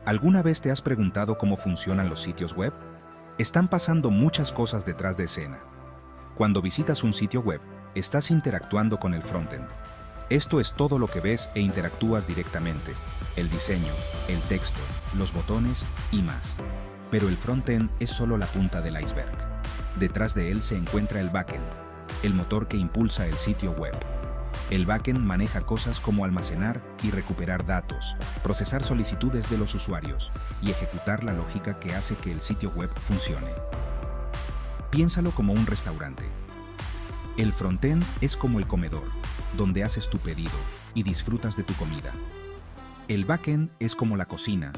¿Alguna vez te has preguntado cómo funcionan los sitios web? Están pasando muchas cosas detrás de escena. Cuando visitas un sitio web, estás interactuando con el frontend. Esto es todo lo que ves e interactúas directamente: el diseño, el texto, los botones y más. Pero el frontend es solo la punta del iceberg. Detrás de él se encuentra el backend, el motor que impulsa el sitio web. El backend maneja cosas como almacenar y recuperar datos, procesar solicitudes de los usuarios y ejecutar la lógica que hace que el sitio web funcione. Piénsalo como un restaurante. El frontend es como el comedor, donde haces tu pedido y disfrutas de tu comida. El backend es como la cocina,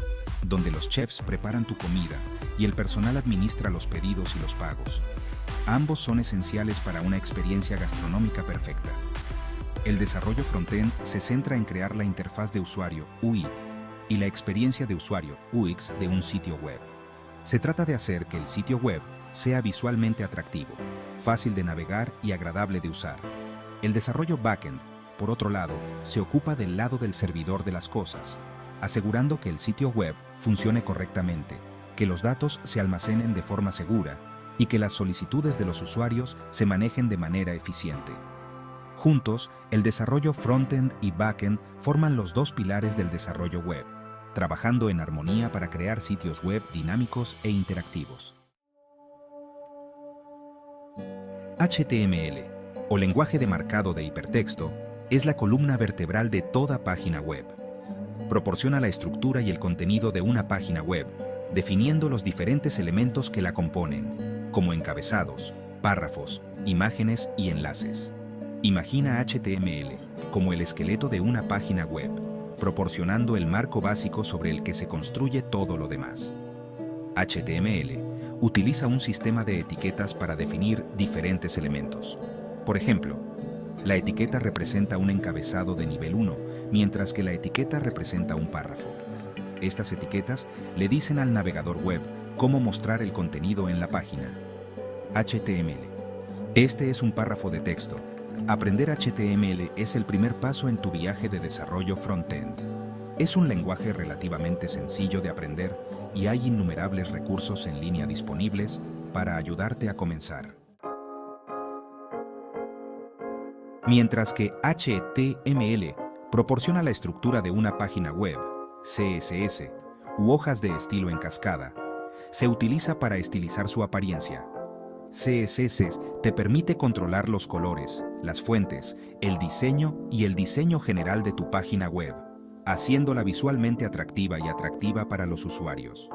donde los chefs preparan tu comida y el personal administra los pedidos y los pagos. Ambos son esenciales para una experiencia gastronómica perfecta. El desarrollo frontend se centra en crear la interfaz de usuario UI y la experiencia de usuario UX de un sitio web. Se trata de hacer que el sitio web sea visualmente atractivo, fácil de navegar y agradable de usar. El desarrollo backend, por otro lado, se ocupa del lado del servidor de las cosas, asegurando que el sitio web funcione correctamente, que los datos se almacenen de forma segura y que las solicitudes de los usuarios se manejen de manera eficiente. Juntos, el desarrollo frontend y backend forman los dos pilares del desarrollo web, trabajando en armonía para crear sitios web dinámicos e interactivos. HTML, o lenguaje de marcado de hipertexto, es la columna vertebral de toda página web. Proporciona la estructura y el contenido de una página web, definiendo los diferentes elementos que la componen, como encabezados, párrafos, imágenes y enlaces. Imagina HTML como el esqueleto de una página web, proporcionando el marco básico sobre el que se construye todo lo demás. HTML utiliza un sistema de etiquetas para definir diferentes elementos. Por ejemplo, la etiqueta representa un encabezado de nivel 1, mientras que la etiqueta representa un párrafo. Estas etiquetas le dicen al navegador web cómo mostrar el contenido en la página. HTML. Este es un párrafo de texto. Aprender HTML es el primer paso en tu viaje de desarrollo frontend. Es un lenguaje relativamente sencillo de aprender y hay innumerables recursos en línea disponibles para ayudarte a comenzar. Mientras que HTML proporciona la estructura de una página web, CSS, u hojas de estilo en cascada, se utiliza para estilizar su apariencia. CSS te permite controlar los colores, las fuentes, el diseño y el diseño general de tu página web, haciéndola visualmente atractiva y atractiva para los usuarios.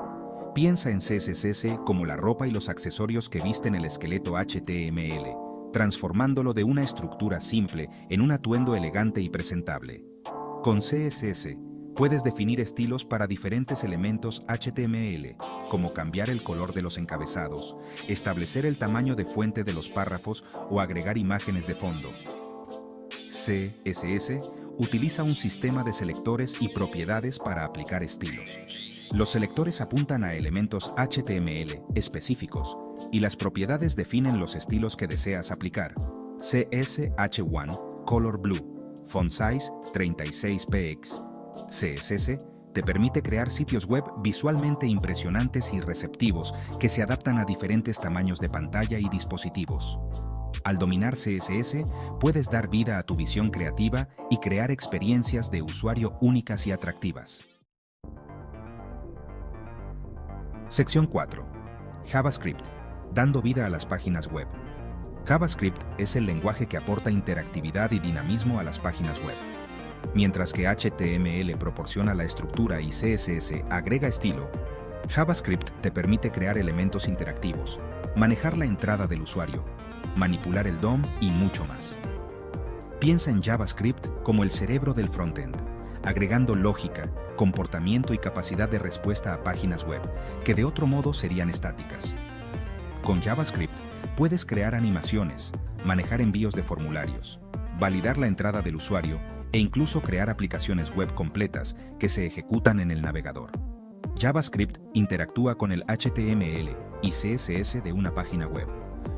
Piensa en CSS como la ropa y los accesorios que visten el esqueleto HTML, transformándolo de una estructura simple en un atuendo elegante y presentable. Con CSS, puedes definir estilos para diferentes elementos HTML, como cambiar el color de los encabezados, establecer el tamaño de fuente de los párrafos o agregar imágenes de fondo. CSS utiliza un sistema de selectores y propiedades para aplicar estilos. Los selectores apuntan a elementos HTML específicos y las propiedades definen los estilos que deseas aplicar. CSH1 Color Blue, Font Size 36px. CSS te permite crear sitios web visualmente impresionantes y receptivos que se adaptan a diferentes tamaños de pantalla y dispositivos. Al dominar CSS, puedes dar vida a tu visión creativa y crear experiencias de usuario únicas y atractivas. Sección 4. JavaScript, dando vida a las páginas web. JavaScript es el lenguaje que aporta interactividad y dinamismo a las páginas web. Mientras que HTML proporciona la estructura y CSS agrega estilo, JavaScript te permite crear elementos interactivos, manejar la entrada del usuario, manipular el DOM y mucho más. Piensa en JavaScript como el cerebro del frontend, agregando lógica, comportamiento y capacidad de respuesta a páginas web, que de otro modo serían estáticas. Con JavaScript puedes crear animaciones, manejar envíos de formularios, validar la entrada del usuario e incluso crear aplicaciones web completas que se ejecutan en el navegador. JavaScript interactúa con el HTML y CSS de una página web,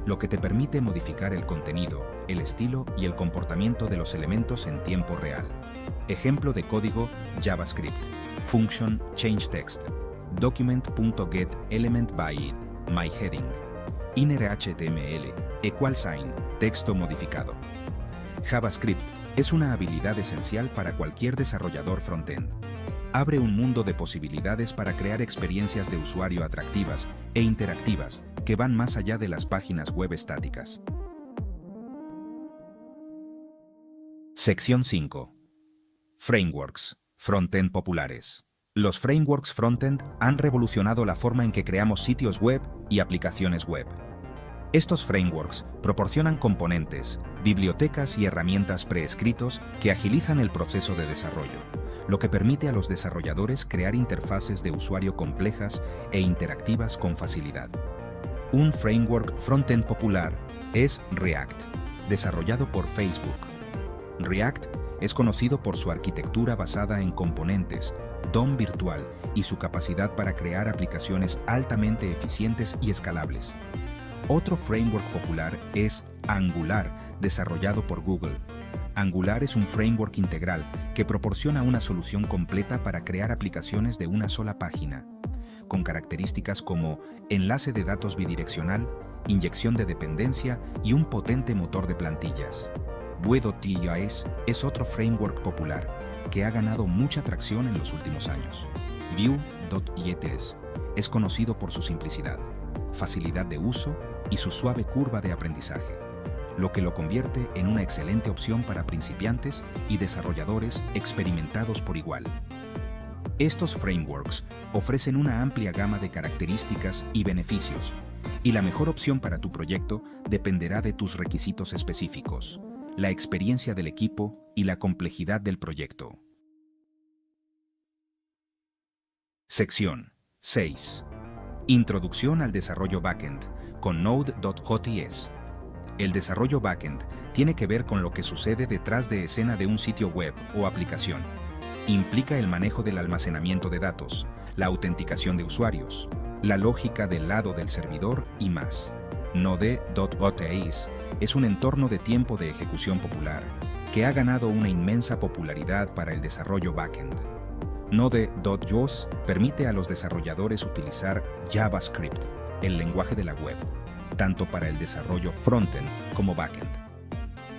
lo que te permite modificar el contenido, el estilo y el comportamiento de los elementos en tiempo real. Ejemplo de código JavaScript. function change text, document.getElementBy myHeading, inner HTML, =sign, texto modificado. JavaScript es una habilidad esencial para cualquier desarrollador frontend. Abre un mundo de posibilidades para crear experiencias de usuario atractivas e interactivas que van más allá de las páginas web estáticas. Sección 5. Frameworks, frontend populares. Los frameworks frontend han revolucionado la forma en que creamos sitios web y aplicaciones web. Estos frameworks proporcionan componentes, bibliotecas y herramientas preescritos que agilizan el proceso de desarrollo, lo que permite a los desarrolladores crear interfaces de usuario complejas e interactivas con facilidad. Un framework frontend popular es React, desarrollado por Facebook. React es conocido por su arquitectura basada en componentes, DOM virtual y su capacidad para crear aplicaciones altamente eficientes y escalables. Otro framework popular es Angular, desarrollado por Google. Angular es un framework integral que proporciona una solución completa para crear aplicaciones de una sola página, con características como enlace de datos bidireccional, inyección de dependencia y un potente motor de plantillas. Vue.js es otro framework popular que ha ganado mucha tracción en los últimos años. Vue.js es conocido por su simplicidad, facilidad de uso y su suave curva de aprendizaje, lo que lo convierte en una excelente opción para principiantes y desarrolladores experimentados por igual. Estos frameworks ofrecen una amplia gama de características y beneficios, y la mejor opción para tu proyecto dependerá de tus requisitos específicos, la experiencia del equipo y la complejidad del proyecto. Sección 6. Introducción al desarrollo backend con Node.js. El desarrollo backend tiene que ver con lo que sucede detrás de escena de un sitio web o aplicación. Implica el manejo del almacenamiento de datos, la autenticación de usuarios, la lógica del lado del servidor y más. Node.js es un entorno de tiempo de ejecución popular que ha ganado una inmensa popularidad para el desarrollo backend. Node.js permite a los desarrolladores utilizar JavaScript, el lenguaje de la web, tanto para el desarrollo frontend como backend.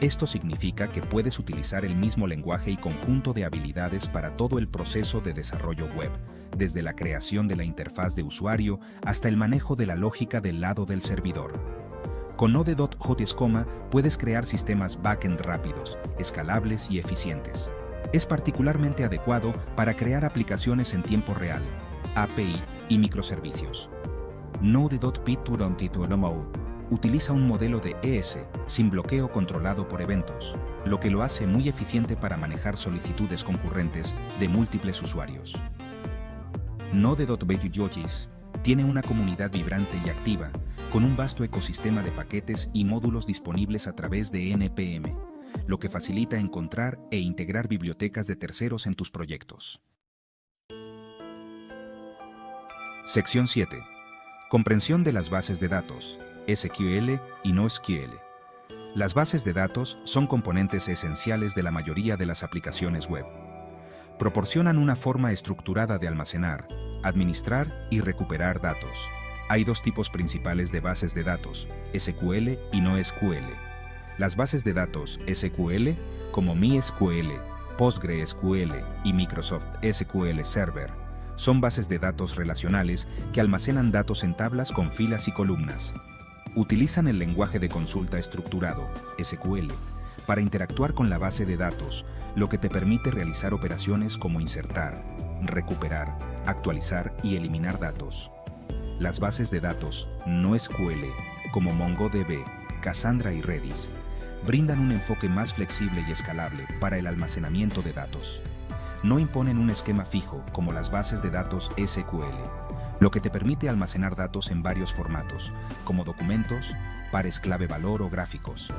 Esto significa que puedes utilizar el mismo lenguaje y conjunto de habilidades para todo el proceso de desarrollo web, desde la creación de la interfaz de usuario hasta el manejo de la lógica del lado del servidor. Con Node.js, puedes crear sistemas backend rápidos, escalables y eficientes. Es particularmente adecuado para crear aplicaciones en tiempo real, API y microservicios. Node.py utiliza un modelo de ES sin bloqueo controlado por eventos, lo que lo hace muy eficiente para manejar solicitudes concurrentes de múltiples usuarios. Node.js tiene una comunidad vibrante y activa, con un vasto ecosistema de paquetes y módulos disponibles a través de NPM, lo que facilita encontrar e integrar bibliotecas de terceros en tus proyectos. Sección 7. Comprensión de las bases de datos, SQL y NoSQL. Las bases de datos son componentes esenciales de la mayoría de las aplicaciones web. Proporcionan una forma estructurada de almacenar, administrar y recuperar datos. Hay dos tipos principales de bases de datos, SQL y NoSQL. Las bases de datos SQL, como MySQL, PostgreSQL y Microsoft SQL Server, son bases de datos relacionales que almacenan datos en tablas con filas y columnas. Utilizan el lenguaje de consulta estructurado, SQL, para interactuar con la base de datos, lo que te permite realizar operaciones como insertar, recuperar, actualizar y eliminar datos. Las bases de datos NoSQL, como MongoDB, Cassandra y Redis, brindan un enfoque más flexible y escalable para el almacenamiento de datos. No imponen un esquema fijo como las bases de datos SQL, lo que te permite almacenar datos en varios formatos, como documentos, pares clave-valor o gráficos.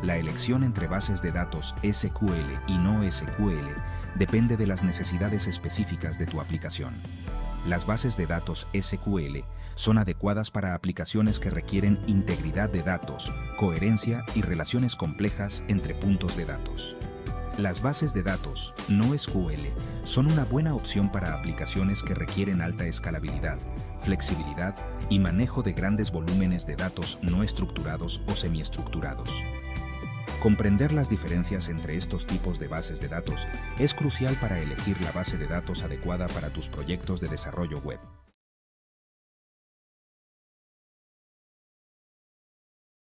La elección entre bases de datos SQL y NoSQL depende de las necesidades específicas de tu aplicación. Las bases de datos SQL son adecuadas para aplicaciones que requieren integridad de datos, coherencia y relaciones complejas entre puntos de datos. Las bases de datos, no SQL, son una buena opción para aplicaciones que requieren alta escalabilidad, flexibilidad y manejo de grandes volúmenes de datos no estructurados o semiestructurados. Comprender las diferencias entre estos tipos de bases de datos es crucial para elegir la base de datos adecuada para tus proyectos de desarrollo web.